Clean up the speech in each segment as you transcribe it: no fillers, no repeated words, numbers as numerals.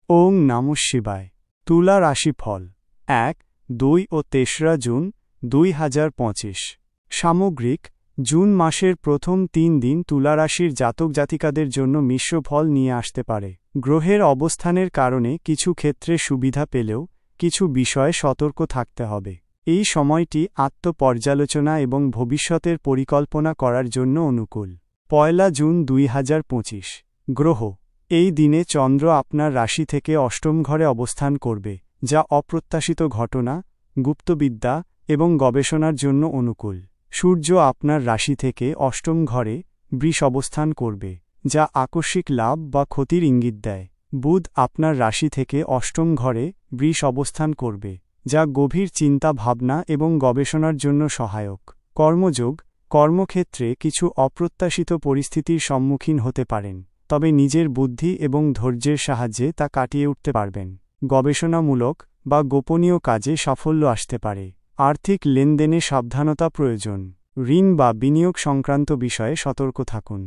ওং নমঃ শিবায়। তুলা রাশিফল 1, 2 ও 3রা জুন 2025। সামগ্রিক জুন মাসের প্রথম 3 দিন তুলা রাশির জাতক জাতিকাদের জন্য মিশ্র ফল নিয়ে আসতে পারে। গ্রহের অবস্থানের কারণে কিছু ক্ষেত্রে সুবিধা পেলেও কিছু বিষয়ে সতর্ক থাকতে হবে। এই সময়টি আত্মপর্যালোচনা এবং ভবিষ্যতের পরিকল্পনা করার জন্য অনুকূল। 1 জুন 2025। গ্রহ এই দিনে চন্দ্র আপনার রাশি থেকে অষ্টম ঘরে অবস্থান করবে, যা অপ্রত্যাশিত ঘটনা, গুপ্তবিদ্যা এবং গবেষণার জন্য অনুকূল। সূর্য আপনার রাশি থেকে অষ্টম ঘরে বৃষ অবস্থান করবে, যা আকস্মিক লাভ বা ক্ষতির ইঙ্গিত দেয়। বুধ আপনার রাশি থেকে অষ্টম ঘরে বৃষ অবস্থান করবে, যা গভীর চিন্তা ভাবনা এবং গবেষণার জন্য সহায়ক। কর্মযোগ কর্মক্ষেত্রে কিছু অপ্রত্যাশিত পরিস্থিতির সম্মুখীন হতে পারেন, তবে নিজের বুদ্ধি এবং ধৈর্যের সাহায্যে তা কাটিয়ে উঠতে পারবেন। গবেষণামূলক বা গোপনীয় কাজে সাফল্য আসতে পারে। আর্থিক লেনদেনে সাবধানতা প্রয়োজন। ঋণ বা বিনিয়োগ সংক্রান্ত বিষয়ে সতর্ক থাকুন।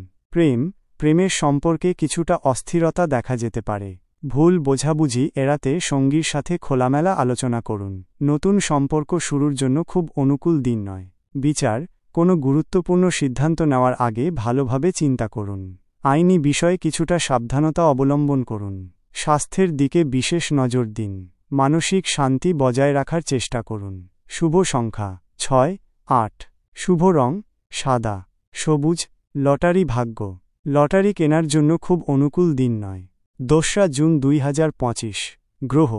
প্রেমের সম্পর্কে কিছুটা অস্থিরতা দেখা যেতে পারে। ভুল বোঝাবুঝি এড়াতে সঙ্গীর সাথে খোলামেলা আলোচনা করুন। নতুন সম্পর্ক শুরুর জন্য খুব অনুকূল দিন নয়। বিচার কোনো গুরুত্বপূর্ণ সিদ্ধান্ত নেওয়ার আগে ভালোভাবে চিন্তা করুন। আইনি বিষয়ে কিছুটা সাবধানতা অবলম্বন করুন। স্বাস্থ্যের দিকে বিশেষ নজর দিন। মানসিক শান্তি বজায় রাখার চেষ্টা করুন। শুভ সংখ্যা 6, 8। শুভ রং সাদা, সবুজ। লটারি ভাগ্য লটারি কেনার জন্য খুব অনুকূল দিন নয়। 2 জুন 2025। গ্রহ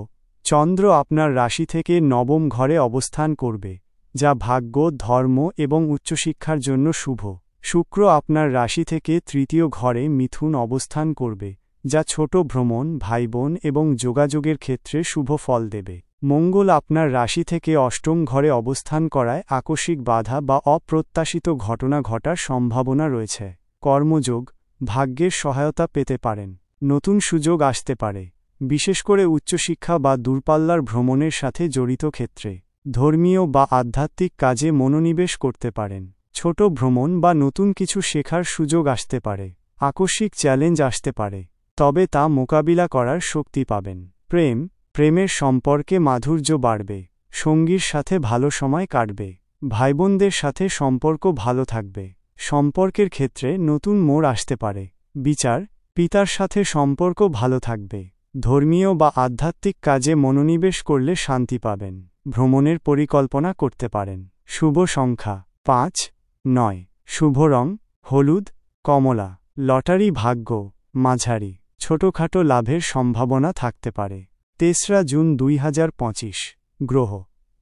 চন্দ্র আপনার রাশি থেকে নবম ঘরে অবস্থান করবে, যা ভাগ্য, ধর্ম এবং উচ্চশিক্ষার জন্য শুভ। শুক্র আপনার রাশি থেকে তৃতীয় ঘরে মিথুন অবস্থান করবে, যা ছোট ভ্রমণ, ভাইবোন এবং যোগাযোগের ক্ষেত্রে শুভ ফল দেবে। মঙ্গল আপনার রাশি থেকে অষ্টম ঘরে অবস্থান করায় আকস্মিক বাধা বা অপ্রত্যাশিত ঘটনা ঘটার সম্ভাবনা রয়েছে। কর্মযোগ ভাগ্যের সহায়তা পেতে পারেন। নতুন সুযোগ আসতে পারে, বিশেষ করে উচ্চশিক্ষা বা দূরপাল্লার ভ্রমণের সাথে জড়িত ক্ষেত্রে। ধর্মীয় বা আধ্যাত্মিক কাজে মনোনিবেশ করতে পারেন। ছোট ভ্রমণ বা নতুন কিছু শেখার সুযোগ আসতে পারে। আকস্মিক চ্যালেঞ্জ আসতে পারে, তবে তা মোকাবিলা করার শক্তি পাবেন। প্রেমের সম্পর্কে মাধুর্য বাড়বে। সঙ্গীর সাথে ভালো সময় কাটবে। ভাইবোনদের সাথে সম্পর্ক ভালো থাকবে। সম্পর্কের ক্ষেত্রে নতুন মোড় আসতে পারে। বিচার পিতার সাথে সম্পর্ক ভালো থাকবে। ধর্মীয় বা আধ্যাত্মিক কাজে মনোনিবেশ করলে শান্তি পাবেন। ভ্রমণের পরিকল্পনা করতে পারেন। শুভ সংখ্যা 5, 9। শুভ রং হলুদ, কমলা। লটারি ভাগ্য মাঝারি, ছোটখাটো লাভের সম্ভাবনা থাকতে পারে। 3 জুন 2025। গ্রহ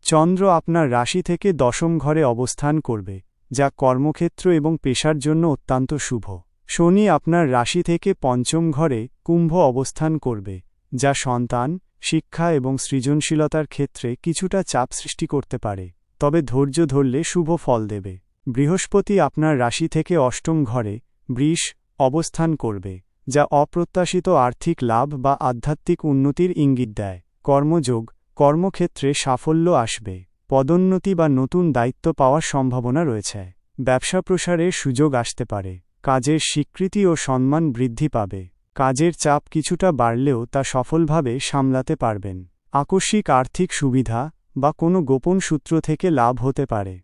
চন্দ্র আপনার রাশি থেকে দশম ঘরে অবস্থান করবে, যা কর্মক্ষেত্র এবং পেশার জন্য অত্যন্ত শুভ। শনি আপনার রাশি থেকে পঞ্চম ঘরে কুম্ভ অবস্থান করবে, যা সন্তান, শিক্ষা এবং সৃজনশীলতার ক্ষেত্রে কিছুটা চাপ সৃষ্টি করতে পারে, তবে ধৈর্য ধরলে শুভ ফল দেবে। বৃহস্পতি আপনার রাশি থেকে অষ্টম ঘরে বৃষ অবস্থান করবে, যা অপ্রত্যাশিত আর্থিক লাভ বা আধ্যাত্মিক উন্নতির ইঙ্গিত দেয়। কর্মযোগ কর্মক্ষেত্রে সাফল্য আসবে। পদোন্নতি বা নতুন দায়িত্ব পাওয়ার সম্ভাবনা রয়েছে। ব্যবসা প্রসারের সুযোগ আসতে পারে। কাজের স্বীকৃতি ও সম্মান বৃদ্ধি পাবে। কাজের চাপ কিছুটা বাড়লেও তা সফলভাবে সামলাতে পারবেন। আকস্মিক আর্থিক সুবিধা বা কোনো গোপন সূত্র থেকে লাভ হতে পারে।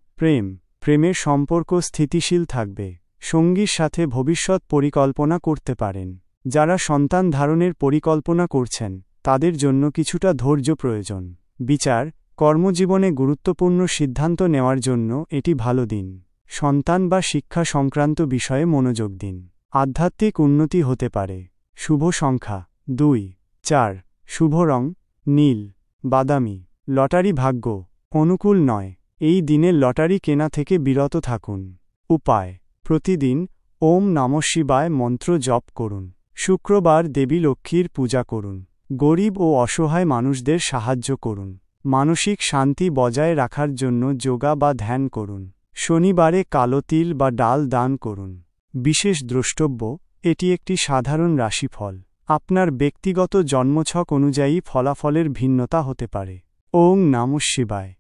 প্রেমের সম্পর্ক স্থিতিশীল থাকবে। সঙ্গীর সাথে ভবিষ্যৎ পরিকল্পনা করতে পারেন। যারা সন্তান ধারণের পরিকল্পনা করছেন, তাদের জন্য কিছুটা ধৈর্য প্রয়োজন। বিচার কর্মজীবনে গুরুত্বপূর্ণ সিদ্ধান্ত নেওয়ার জন্য এটি ভালো দিন। সন্তান বা শিক্ষা সংক্রান্ত বিষয়ে মনোযোগ দিন। আধ্যাত্মিক উন্নতি হতে পারে। শুভ সংখ্যা 2, 4। শুভ রং নীল, বাদামি। লটারি ভাগ্য অনুকূল নয়। এই দিনে লটারি কেনা থেকে বিরত থাকুন। উপায় প্রতিদিন ওম নমঃ শিবায় মন্ত্র জপ করুন। শুক্রবার দেবী লক্ষ্মীর পূজা করুন। গরিব ও অসহায় মানুষদের সাহায্য করুন। মানসিক শান্তি বজায় রাখার জন্য যোগা বা ধ্যান করুন। শনিবারে কালো তিল বা ডাল দান করুন। বিশেষ দ্রষ্টব্য এটি একটি সাধারণ রাশিফল। আপনার ব্যক্তিগত জন্মছক অনুযায়ী ফলাফলের ভিন্নতা হতে পারে। ওং নমঃ শিবায়।